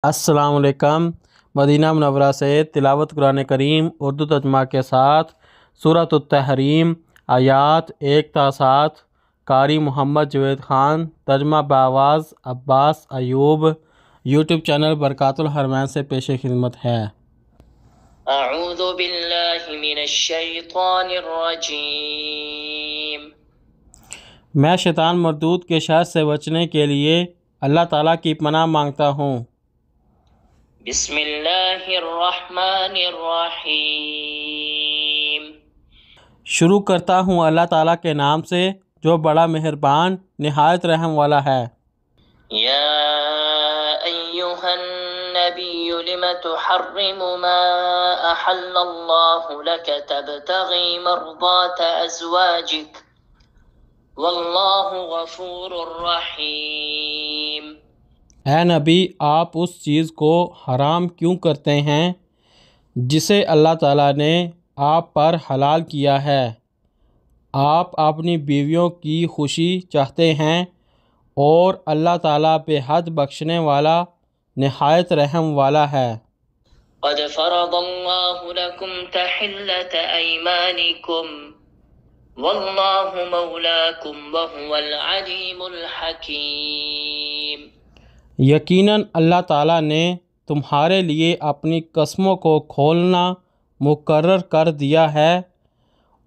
السلام علیکم۔ مدینہ منورہ سے تلاوت قرآن کریم اردو ترجمہ کے ساتھ سورۃ التحریم آیات 1 تا 7۔ قاری محمد جاوید خان، ترجمہ بآواز عباس ایوب، یوٹیوب چینل برکات الحرمین سے پیش خدمت ہے۔ اعوذ باللہ من الشیطان الرجیم۔ میں شیطان مردود کے شر سے بچنے کے لیے اللہ تعالیٰ کی پناہ مانگتا ہوں۔ بسم اللہ الرحمن الرحیم۔ شروع کرتا ہوں اللہ تعالیٰ کے نام سے جو بڑا مہربان نہایت رحم والا ہے۔ یا ایہا النبی لم تحرم ما احل اللہ لک تبتغی مرضات ازواجک واللہ غفور رحیم۔ اے نبی، آپ اس چیز کو حرام کیوں کرتے ہیں جسے اللہ تعالیٰ نے آپ پر حلال کیا ہے؟ آپ اپنی بیویوں کی خوشی چاہتے ہیں اور اللہ تعالیٰ بے حد بخشنے والا نہایت رحم والا ہے۔ قد فرض اللہ لکم تحلۃ ایمانکم واللہ مولاکم وہو العلیم الحکیم۔ یقیناً اللہ تعالیٰ نے تمہارے لیے اپنی قسموں کو کھولنا مقرر کر دیا ہے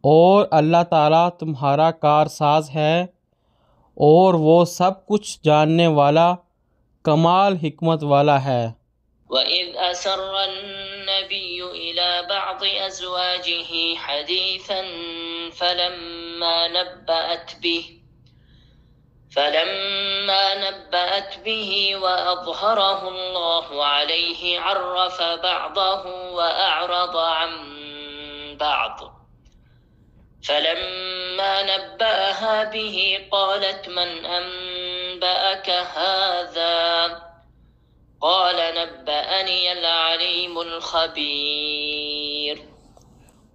اور اللہ تعالیٰ تمہارا کارساز ہے اور وہ سب کچھ جاننے والا کمال حکمت والا ہے۔ وَإِذْ أَسَرَّ النَّبِيُّ إِلَى بَعْضِ أَزْوَاجِهِ حَدِيثًا فَلَمَّا نَبَّأَتْ بِهِ وَأَظْهَرَهُ اللَّهُ عَلَيْهِ عَرَّفَ بَعْضَهُ وَأَعْرَضَ عَنْ بَعْضٍ فَلَمَّا نَبَّأَهَا بِهِ قَالَتْ مَنْ أَنْبَأَكَ هَذَا قَالَ نَبَّأَنِيَ الْعَلِيمُ الْخَبِيرُ۔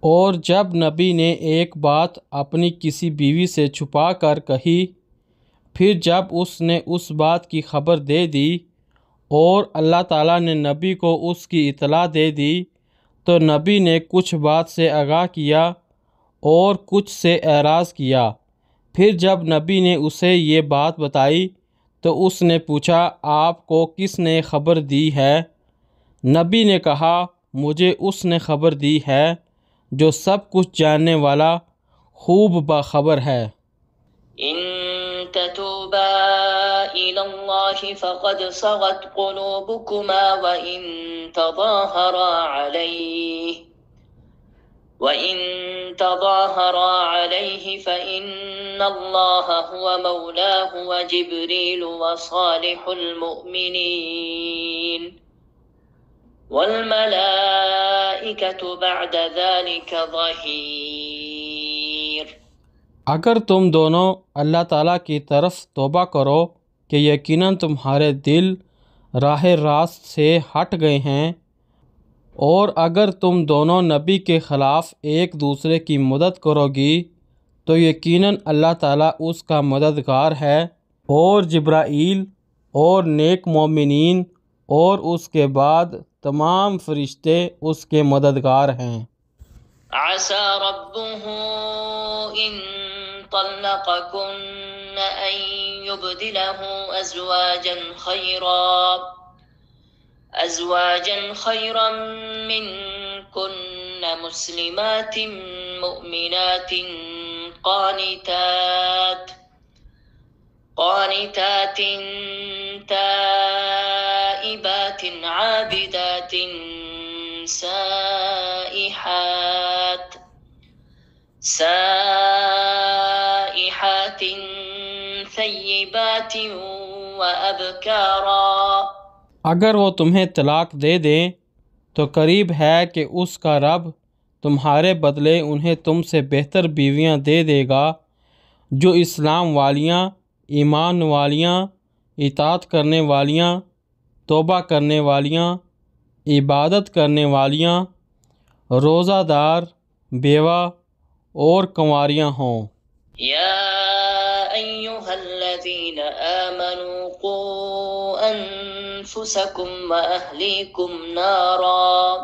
اور جب نبی نے ایک بات اپنی کسی بیوی سے چھپا کر کہی، پھر جب اس نے اس بات کی خبر دے دی اور اللہ تعالیٰ نے نبی کو اس کی اطلاع دے دی، تو نبی نے کچھ بات سے آگاہ کیا اور کچھ سے اعراض کیا۔ پھر جب نبی نے اسے یہ بات بتائی تو اس نے پوچھا، آپ کو کس نے خبر دی ہے؟ نبی نے کہا، مجھے اس نے خبر دی ہے جو سب کچھ جاننے والا خوب باخبر ہے۔ ان تتوبا الى اللہ فقد صغت قلوبكما وان تظاهرا عليه فإن الله هو مولاه وجبريل وصالح المؤمنين والملائكة بعد ذلك ظهير۔ اگر تم دونوں اللہ تعالیٰ کی طرف توبہ کرو کہ یقیناً تمہارے دل راہ راست سے ہٹ گئے ہیں، اور اگر تم دونوں نبی کے خلاف ایک دوسرے کی مدد کرو گی تو یقیناً اللہ تعالیٰ اس کا مددگار ہے، اور جبرائیل اور نیک مومنین اور اس کے بعد تمام فرشتے اس کے مددگار ہیں۔ عسى ربه إن طلقكن أن يبدله أزواجا خيرا منكن مسلمات مؤمنات قانتات تائبات عابدات سائحات ثیبات وأبکارا۔ اگر وہ تمہیں طلاق دے دیں تو قریب ہے کہ اس کا رب تمہارے بدلے انہیں تم سے بہتر بیویاں دے دے گا جو اسلام والیاں، ایمان والیاں، اطاعت کرنے والیاں، توبہ کرنے والیاں، عبادت کرنے والیاں، روزہ دار، بیوہ اور کنواریاں ہوں۔ یا ایہا الذین آمنوا قوا أنفسكم وأهليكم نارا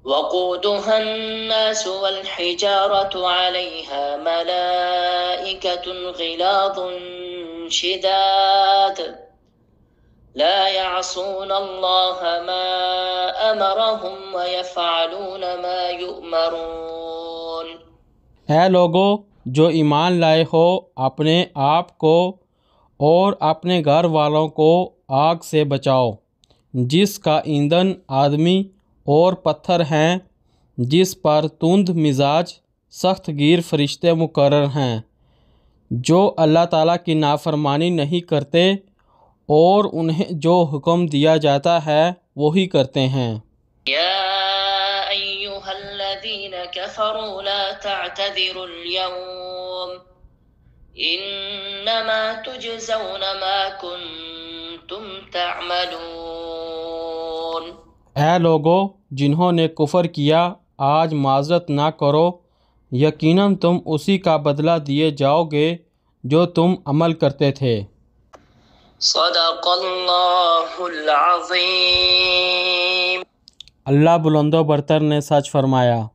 وقودها الناس والحجارة عليها ملائكة غلاظ شداد لا يعصون الله ما أمرهم ويفعلون ما يؤمرون۔ اے لوگو جو ایمان لائے ہو، اپنے آپ کو اور اپنے گھر والوں کو آگ سے بچاؤ جس کا ایندھن آدمی اور پتھر ہیں، جس پر تند مزاج سخت گیر فرشتے مقرر ہیں جو اللہ تعالیٰ کی نافرمانی نہیں کرتے اور انہیں جو حکم دیا جاتا ہے وہی کرتے ہیں۔ يا أيها الذين كفروا لا تعتذروا اليوم إنما تجزون ما كنتم تعملون۔ اے لوگو جنہوں نے کفر کیا، آج معذرت نہ کرو، یقیناً تم اسی کا بدلہ دیے جاؤ گے جو تم عمل کرتے تھے۔ صدق اللہ العظیم۔ اللہ بلند و برتر نے سچ فرمایا۔